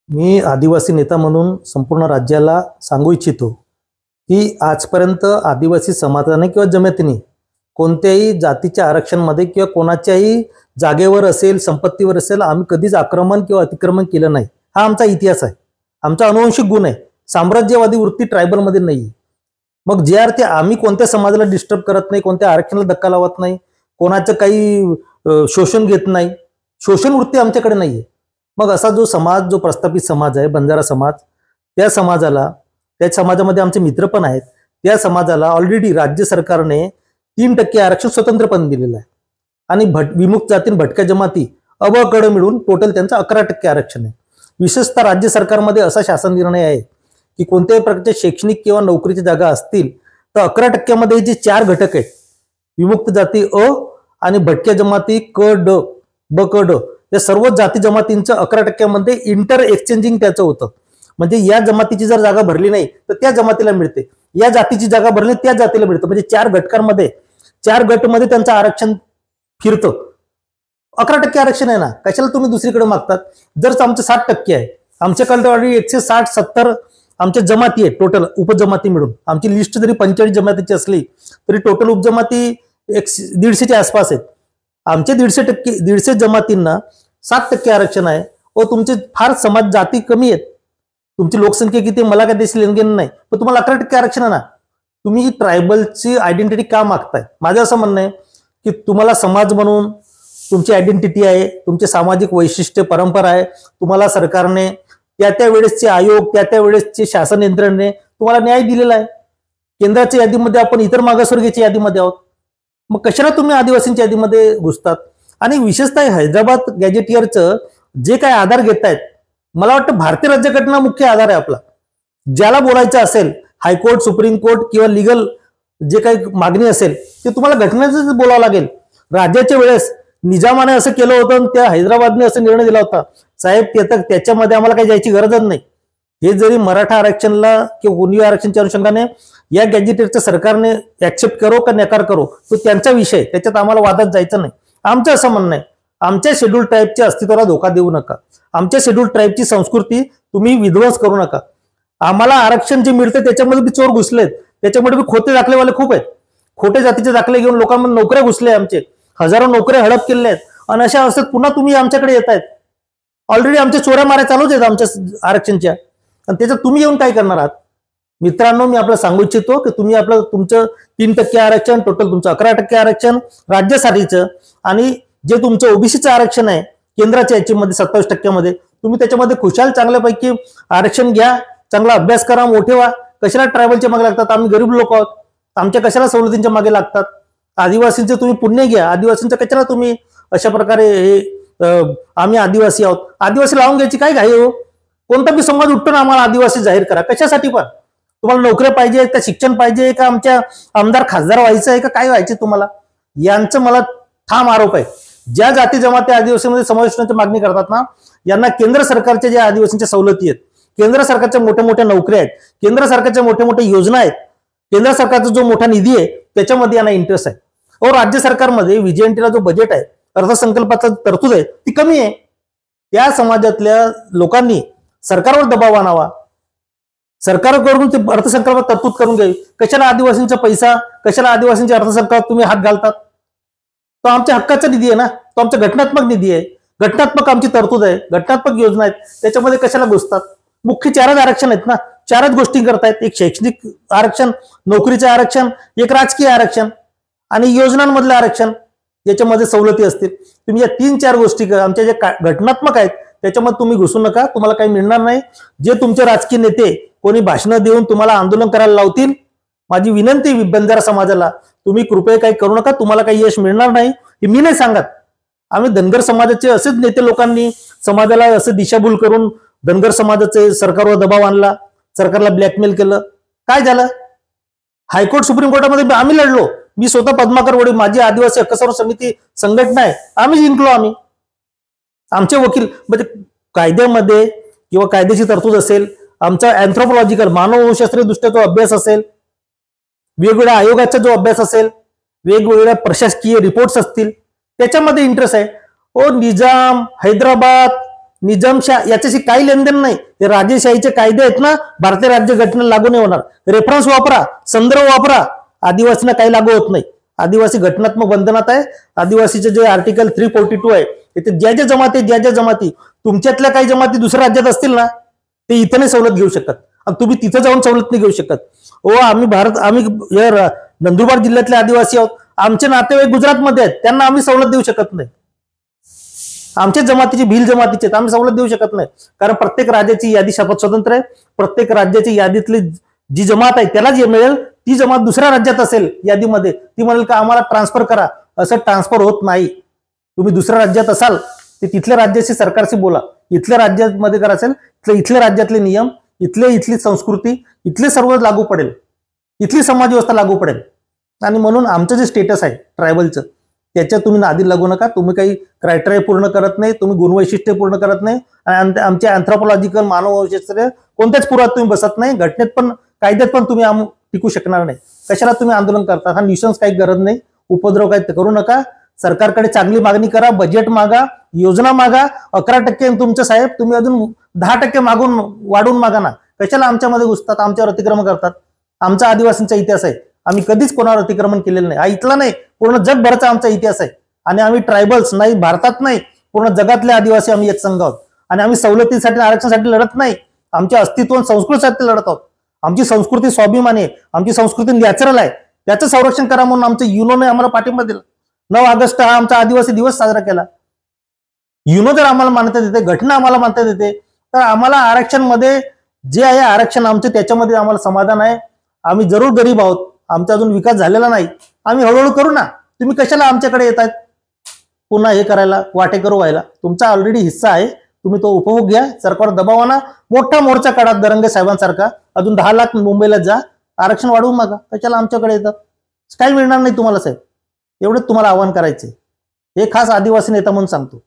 मी आदिवासी नेता म्हणून संपूर्ण राज्याला सांगू इच्छितो की आजपर्यंत आदिवासी समाजाने किंवा जमातीने कोणत्याही जातीच्या आरक्षणमध्ये किंवा कोणाच्याही जागेवर असेल, संपत्तीवर असेल, आम्ही कधीच आक्रमण किंवा अतिक्रमण केलं नाही. हा आमचा इतिहास आहे, आमचा अनुवंशिक गुण आहे. साम्राज्यवादी वृत्ती ट्रायबलमध्ये नाही. मग जे अर्थ आम्ही कोणत्या समाजाला डिस्टर्ब करत नाही, कोणत्या आरक्षणाला धक्का लावत नाही, कोणाचं काही शोषण घेत नाही. शोषण वृत्ती आमच्याकडे नाहीये. मग असा जो समाज, जो प्रस्थापित समाज आहे बंजारा समाज, त्या समाजामध्ये आमचे मित्र पण आहेत. त्या समाजाला ऑलरेडी राज्य सरकारने 3% आरक्षण स्वतंत्रपणे दिलेलं आहे आणि विमुक्त जाती भटक्या जमाती अबकड मिळून टोटल त्यांचं 11% आरक्षण आहे. विशेषतः राज्य सरकारमध्ये असा शासन निर्णय आहे की कोणत्याही प्रकारच्या शैक्षणिक किंवा नोकरीच्या जागा असतील तर 11% जे 4 घटक आहेत, विमुक्त जाती अ आणि भटक्या जमाती क ड ब क ड, या सर्व जाती जमातींचं 11% इंटर एक्सचेंजिंग त्याचं होतं. म्हणजे या जमातीची जर जागा भरली नाही तर त्या जमातीला मिळते, या जातीची जागा भरली त्या जातीला मिळतं. म्हणजे 4 घटकांमध्ये 4 गटमध्ये त्यांचं आरक्षण फिरतं. 11% आरक्षण आहे ना, कशाला तुम्ही दुसरीकडे मागतात? जर आमचं 7% आहे, आमच्याकडे ऑलरेडी 160-70 आमच्या जमाती आहेत टोटल उपजमाती मिळून. आमची लिस्ट जरी 45 जमातीची असली तरी टोटल उपजमाती 150च्या आसपास आहेत. आमचे 150 जमातींना 7% आरक्षण आहे. व तुमचे फार समाज जाती कमी आहेत, तुमची लोकसंख्या किती मला काय देशील लेनदेन नाही, पण तुम्हाला 11% आरक्षण आहे ना. तुम्ही ट्रायबलची आयडेंटिटी का मागताय? माझं असं म्हणणं आहे की तुम्हाला समाज म्हणून तुमची आयडेंटिटी आहे, तुमचे सामाजिक वैशिष्ट्य परंपरा आहे. तुम्हाला सरकारने त्या वेळेसचे आयोग, त्या वेळेसचे शासन यंत्रणेने तुम्हाला न्याय दिलेला आहे. केंद्राच्या यादीमध्ये आपण इतर मागासवर्गीयच्या यादीमध्ये आहोत. मग कशाला तुम्ही आदिवासींच्या यादीमध्ये घुसतात? आणि विशेषतः हैदराबाद गॅजेटियरचं जे काय आधार घेतायत, मला वाटतं भारतीय राज्यघटना मुख्य आधार आहे आपला. ज्याला बोलायचं असेल, हायकोर्ट, सुप्रीम कोर्ट किंवा लिगल जे काही मागणी असेल ते तुम्हाला घटनेच बोलावं लागेल. राज्याच्या वेळेस निजामाने असं केलं होतं, त्या हैदराबादने असं निर्णय दिला होता, साहेब त्याच्यामध्ये आम्हाला काही जायची गरजच नाही. हे जरी मराठा आरक्षणला किंवा कुणबी आरक्षणच्या अनुषंगाने या गॅजेटियरच्या सरकारने ऍक्सेप्ट करो का नकार करो तो त्यांचा विषय, त्याच्यात आम्हाला वादात जायचं नाही. आमचं असं म्हणणं आहे, आमच्या शेड्यूल ट्राईबच्या अस्तित्वाला धोका देऊ नका. आमच्या शेड्यूल ट्राईबची संस्कृती तुम्ही विध्वंस करू नका. आम्हाला आरक्षण जे मिळतं त्याच्यामध्ये बी चोर घुसलेत, त्याच्यामध्ये बी खोटे दाखलेवाले खूप आहेत. खोटे जातीचे दाखले घेऊन लोकांमध्ये नोकऱ्या घुसले, आमचे हजारो नोकऱ्या हडप केलेल्या आहेत. आणि अशा अवस्थेत पुन्हा तुम्ही आमच्याकडे येत आहेत. ऑलरेडी आमच्या चोऱ्या माऱ्या चालूच आहेत आमच्या आरक्षणच्या, आणि त्याच्यात तुम्ही येऊन काय करणार आहात? मित्रांनो, मी आपल्याला सांगू इच्छितो की तुम्ही तुमचं 3% आरक्षण, टोटल तुमचं 11% आरक्षण राज्यासाठीचं, आणि जे तुमचं ओबीसीचं आरक्षण आहे केंद्राच्या याच्यामध्ये 27% तुम्ही त्याच्यामध्ये खुशाल चांगल्यापैकी आरक्षण घ्या, चांगला अभ्यास करा, मोठे व्हा. कशाला ट्रायबलच्या मागे लागतात? आम्ही गरीब लोक आहोत, आमच्या कशाला सवलतींच्या मागे लागतात? आदिवासींचे तुम्ही पुण्य घ्या, आदिवासींच्या कशाला तुम्ही अशा प्रकारे आम्ही आदिवासी आहोत, आदिवासी लावून घ्यायची काय घाई हो? कोणता बी समाज उठतो ना आम्हाला आदिवासी जाहीर करा. कशासाठी? पण तुम्हाला नोकऱ्या पाहिजे का, शिक्षण पाहिजे का, आमच्या आमदार खासदार व्हायचं आहे का, काय व्हायचे तुम्हाला? यांचं मला ठाम आरोप आहे. ज्या जाती जमाती आदिवासीमध्ये समावेश होण्याची मागणी करतात ना, यांना केंद्र सरकारच्या ज्या आदिवासींच्या सवलती आहेत, केंद्र सरकारच्या मोठ्या मोठ्या नोकऱ्या आहेत, केंद्र सरकारच्या मोठ्या मोठ्या योजना आहेत, केंद्र सरकारचा जो मोठा निधी आहे त्याच्यामध्ये यांना इंटरेस्ट आहे. और राज्य सरकारमध्ये व्हीजेएनटीला जो बजेट आहे, अर्थसंकल्पाचा तरतूद आहे, ती कमी आहे. त्या समाजातल्या लोकांनी सरकारवर दबाव आणावा, सरकारकडून ते अर्थसंकल्पात तरतूद करून घ्यावी. कशाला आदिवासींचा पैसा, कशाला आदिवासींच्या अर्थसंकल्पात तुम्ही हात घालतात? तो आमच्या हक्काचा निधी आहे ना, तो आमचा घटनात्मक निधी आहे, घटनात्मक आमची तरतूद आहे, घटनात्मक योजना आहेत, त्याच्यामध्ये कशाला घुसतात? मुख्य 4च आरक्षण आहेत ना, 4च गोष्टी करतायत. एक शैक्षणिक आरक्षण, नोकरीचं आरक्षण, एक राजकीय आरक्षण आणि योजनांमधलं आरक्षण, याच्यामध्ये सवलती असतील. तुम्ही या 3-4 गोष्टी आमच्या ज्या घटनात्मक आहेत त्याच्यामध्ये तुम्ही घुसू नका, तुम्हाला काही मिळणार नाही. जे तुमचे राजकीय नेते कोणी भाषणं देऊन तुम्हाला आंदोलन करायला लावतील, माझी विनंती बंजारा समाजाला, तुम्ही कृपया काही करू नका, तुम्हाला काही यश मिळणार नाही. हे मी नाही सांगत, आम्ही धनगर समाजाचे असेच नेते लोकांनी समाजाला असं दिशाभूल करून धनगर समाजाचे सरकारवर दबाव आणला, सरकारला ब्लॅकमेल केलं. काय झालं? हायकोर्ट, सुप्रीम कोर्टामध्ये आम्ही लढलो. मी स्वतः पद्माकर वडील, माझी आदिवासी हक्क सर्व समिती संघटना आहे, आम्ही जिंकलो. आमचे वकील, म्हणजे कायद्यामध्ये किंवा कायद्याची तरतूद असेल, आमचा अँथ्रोपॉलॉजिकल मानवशास्त्रीय दृष्ट्या जो अभ्यास असेल, वेगवेगळ्या आयोगाचा जो अभ्यास असेल, वेगवेगळ्या प्रशासकीय रिपोर्ट्स असतील, त्याच्यामध्ये इंटरेस्ट आहे. निजाम, हैदराबाद निजामशाह याच्याशी काही लेनदेन नाही. हे राजेशाहीचे कायदे आहेत ना, भारतीय राज्यघटनेला लागू नाही होणार. रेफरन्स वापरा, संदर्भ वापरा. आदिवासींना काही लागू होत नाही. आदिवासी घटनात्मक बंधनात आहे. आदिवासीचे जे आर्टिकल 342 आहे इथे ज्या ज्या जमाती तुमच्यातल्या काही जमाती दुसऱ्या राज्यात असतील ना, ते इथं नाही सवलत घेऊ शकत. आणि तुम्ही तिथं जाऊन सवलत नाही घेऊ शकत. आम्ही नंदुरबार जिल्ह्यातले आदिवासी आहोत. आमचे नातेवाईक गुजरातमध्ये आहेत, त्यांना आम्ही सवलत देऊ शकत नाही. आमच्या जमातीचे भिल जमातीचे आहेत, आम्ही सवलत देऊ शकत नाही. कारण प्रत्येक राज्याची यादी शपथ स्वतंत्र आहे. प्रत्येक राज्याची यादीतली जी जमात आहे त्याला जे मिळेल, ती जमात दुसऱ्या राज्यात असेल यादीमध्ये, ती म्हणेल का आम्हाला ट्रान्सफर करा. असं ट्रान्सफर होत नाही. तुम्ही दुसऱ्या राज्यात असाल ते तिथल्या राज्याशी सरकारशी बोला. इथल्या राज्यामध्ये करा असेल इथल्या राज्यातले नियम, इथली संस्कृती, इथले सर्व लागू पडेल, इथली समाज व्यवस्था लागू पडेल. आणि म्हणून आमचं जे स्टेटस आहे ट्रायबलचं, त्याच्यात तुम्ही नादी लागू नका. तुम्ही काही क्रायटेरिया पूर्ण करत नाही, तुम्ही गुणवैशिष्ट्ये पूर्ण करत नाही, आणि आमच्या अँथ्रोपॉलॉजिकल मानववैशिष्ट्य कोणत्याच पुरात तुम्ही बसत नाही. घटनेत पण कायद्यात पण तुम्ही टिकू शकणार नाही. कशाला तुम्ही आंदोलन करता? हा न्यूसन्स काही गरज नाही. उपद्रव काही करू नका. सरकारकडे चांगली मागणी करा, बजेट मागा, योजना मागा. 11% तुमचं साहेब, तुम्ही अजून 10% मागून वाढवून मागा ना. कशाला आमच्यामध्ये घुसतात, आमच्यावर अतिक्रमण करतात? आमचा आदिवासींचा इतिहास आहे. आम्ही कधीच कोणावर अतिक्रमण केलेलं नाही. हा इथला नाही, पूर्ण जगभराचा आमचा इतिहास आहे. आणि आम्ही ट्रायबल्स नाही, भारतात नाही, पूर्ण जगातले आदिवासी आम्ही एक संघ आहोत. आणि आम्ही सवलतीसाठी आरक्षणासाठी लढत नाही. आमच्या अस्तित्व आणि संस्कृतीसाठी लढत आहोत. आमची संस्कृती स्वाभिमानी आहे, आमची संस्कृती नॅचरल आहे. त्याचं संरक्षण करा म्हणून आमच्या युनोने आम्हाला पाठिंबा दिला. 9 ऑगस्ट हा आमचा आदिवासी दिवस साजरा केला. युनो जर आम्हाला मान्यता देते, घटना आम्हाला मान्यता देते, तर आम्हाला आरक्षणमध्ये जे आहे आरक्षण आमचे त्याच्यामध्ये आम्हाला समाधान आहे. आम्ही जरूर गरीब आहोत, आमचा अजून विकास झालेला नाही. आम्ही हळूहळू करू ना. तुम्ही कशाला आमच्याकडे येत आहेत पुन्हा हे करायला, वाटेकरू व्हायला? तुमचा ऑलरेडी हिस्सा आहे, तुम्ही तो उपभोग घ्या. सरकार दबाव आणा, मोठा मोर्चा काढा दरंगे साहेबांसारखा. अजून 10 लाख मुंबईला जा, आरक्षण वाढवून मागा. कशाला आमच्याकडे येतं? काही मिळणार नाही तुम्हाला साहेब. एवढंच तुम्हाला आवाहन करायचे. हे खास आदिवासी नेता म्हणून सांगतो.